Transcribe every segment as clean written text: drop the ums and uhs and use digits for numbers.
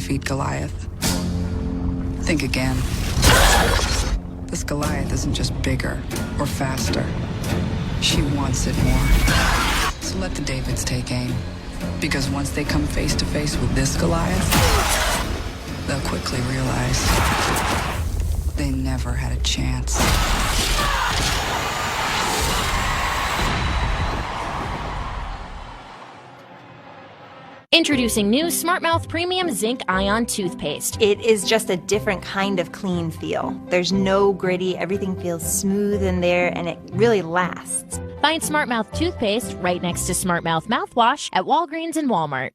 defeat Goliath. Think again. This Goliath isn't just bigger or faster. She wants it more. So let the Davids take aim. Because once they come face to face with this Goliath, they'll quickly realize they never had a chance. Introducing new SmartMouth Premium Zinc Ion Toothpaste. It is just a different kind of clean feel. There's no gritty, everything feels smooth in there, and it really lasts. Find SmartMouth toothpaste right next to SmartMouth mouthwash at Walgreens and Walmart.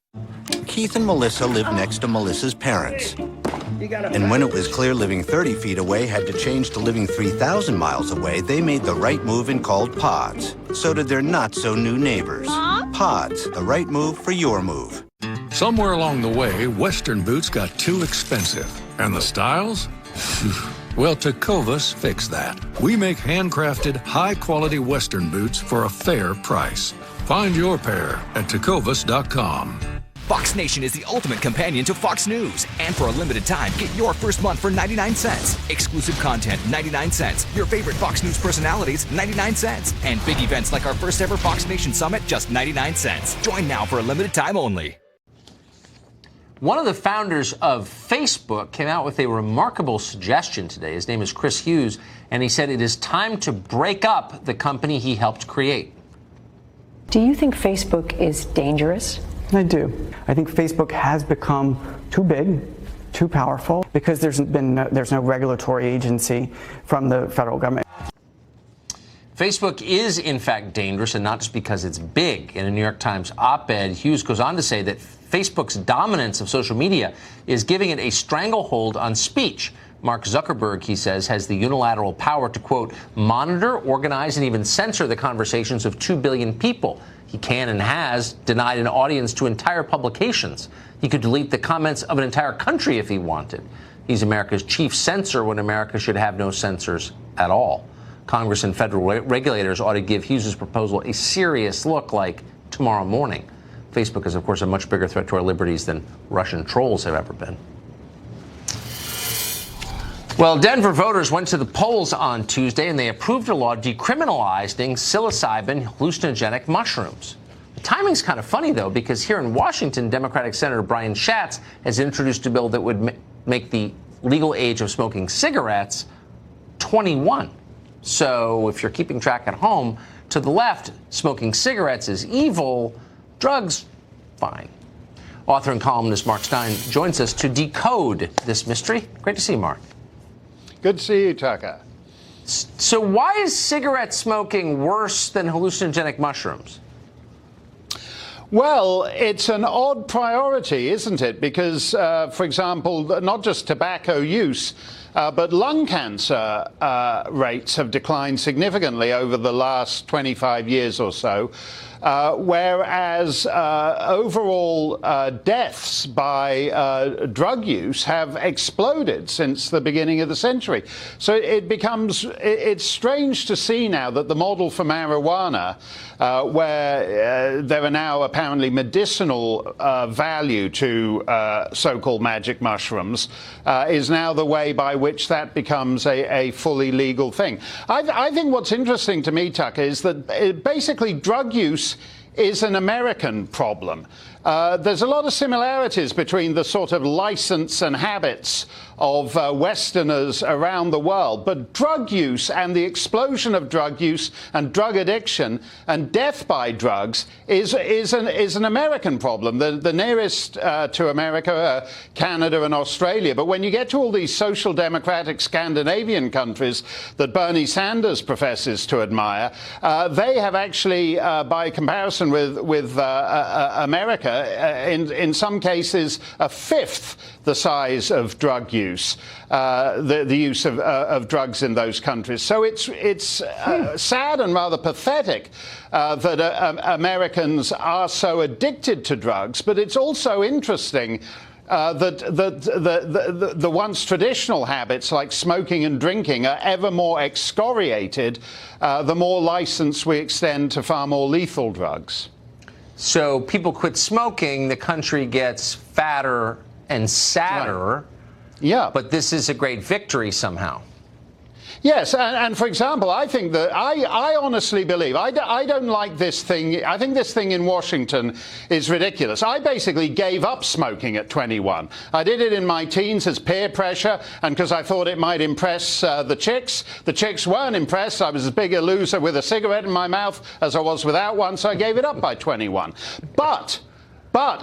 Keith and Melissa lived next to Melissa's parents. And when it was clear living 30 feet away had to change to living 3,000 miles away, they made the right move and called Pods. So did their not-so-new neighbors. Pods, the right move for your move. Somewhere along the way, Western boots got too expensive. And the styles? Well, Tecovas fixed that. We make handcrafted, high-quality Western boots for a fair price. Find your pair at tecovas.com. Fox Nation is the ultimate companion to Fox News. And for a limited time, get your first month for 99 cents. Exclusive content, 99 cents. Your favorite Fox News personalities, 99 cents. And big events like our first ever Fox Nation Summit, just 99 cents. Join now for a limited time only. One of the founders of Facebook came out with a remarkable suggestion today. His name is Chris Hughes, and he said it is time to break up the company he helped create. Do you think Facebook is dangerous? I do. I think Facebook has become too big, too powerful, because there's no regulatory agency from the federal government. Facebook is, in fact, dangerous, and not just because it's big. In a New York Times op-ed, Hughes goes on to say that Facebook's dominance of social media is giving it a stranglehold on speech. Mark Zuckerberg, he says, has the unilateral power to, quote, monitor, organize, and even censor the conversations of 2 billion people. He can and has denied an audience to entire publications. He could delete the comments of an entire country if he wanted. He's America's chief censor when America should have no censors at all. Congress and federal regulators ought to give Hughes' proposal a serious look like tomorrow morning. Facebook is, of course, a much bigger threat to our liberties than Russian trolls have ever been. Well, Denver voters went to the polls on Tuesday, and they approved a law decriminalizing psilocybin hallucinogenic mushrooms. The timing's kind of funny, though, because here in Washington, Democratic Senator Brian Schatz has introduced a bill that would make the legal age of smoking cigarettes 21. So if you're keeping track at home, to the left, smoking cigarettes is evil, drugs, fine. Author and columnist Mark Steyn joins us to decode this mystery. Great to see you, Mark. Good to see you, Tucker. So why is cigarette smoking worse than hallucinogenic mushrooms? Well, it's an odd priority, isn't it? Because, for example, not just tobacco use, but lung cancer rates have declined significantly over the last 25 years or so. Whereas overall deaths by drug use have exploded since the beginning of the century. So it's strange to see now that the model for marijuana, where there are now apparently medicinal value to so-called magic mushrooms, is now the way by which that becomes a fully legal thing. I think what's interesting to me, Tucker, is that basically drug use is an American problem. There's a lot of similarities between the sort of license and habits of Westerners around the world. But drug use and the explosion of drug use and drug addiction and death by drugs is an American problem. The nearest to America are Canada and Australia. But when you get to all these social democratic Scandinavian countries that Bernie Sanders professes to admire, they have actually, by comparison with America, in some cases, a fifth the size of drug use, the use of drugs in those countries. So it's sad and rather pathetic that Americans are so addicted to drugs, but it's also interesting that the once traditional habits like smoking and drinking are ever more excoriated the more license we extend to far more lethal drugs. So people quit smoking, the country gets fatter and sadder. Yeah. But this is a great victory somehow. Yes, and for example, I think that I honestly believe, I don't like this thing. I think this thing in Washington is ridiculous. I basically gave up smoking at 21. I did it in my teens as peer pressure and because I thought it might impress the chicks. The chicks weren't impressed. I was as big a loser with a cigarette in my mouth as I was without one, so I gave it up by 21. But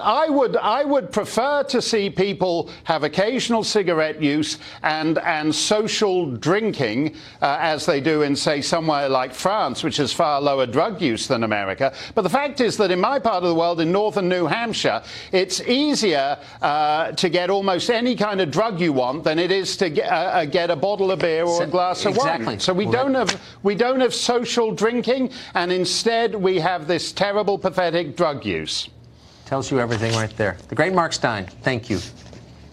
I would prefer to see people have occasional cigarette use and social drinking as they do in, say, somewhere like France, which has far lower drug use than America. But the fact is that in my part of the world, in northern New Hampshire, it's easier to get almost any kind of drug you want than it is to get a bottle of beer or a glass of wine. So we don't have social drinking, and instead we have this terrible, pathetic drug use. Tells you everything right there. The great Mark Steyn, thank you.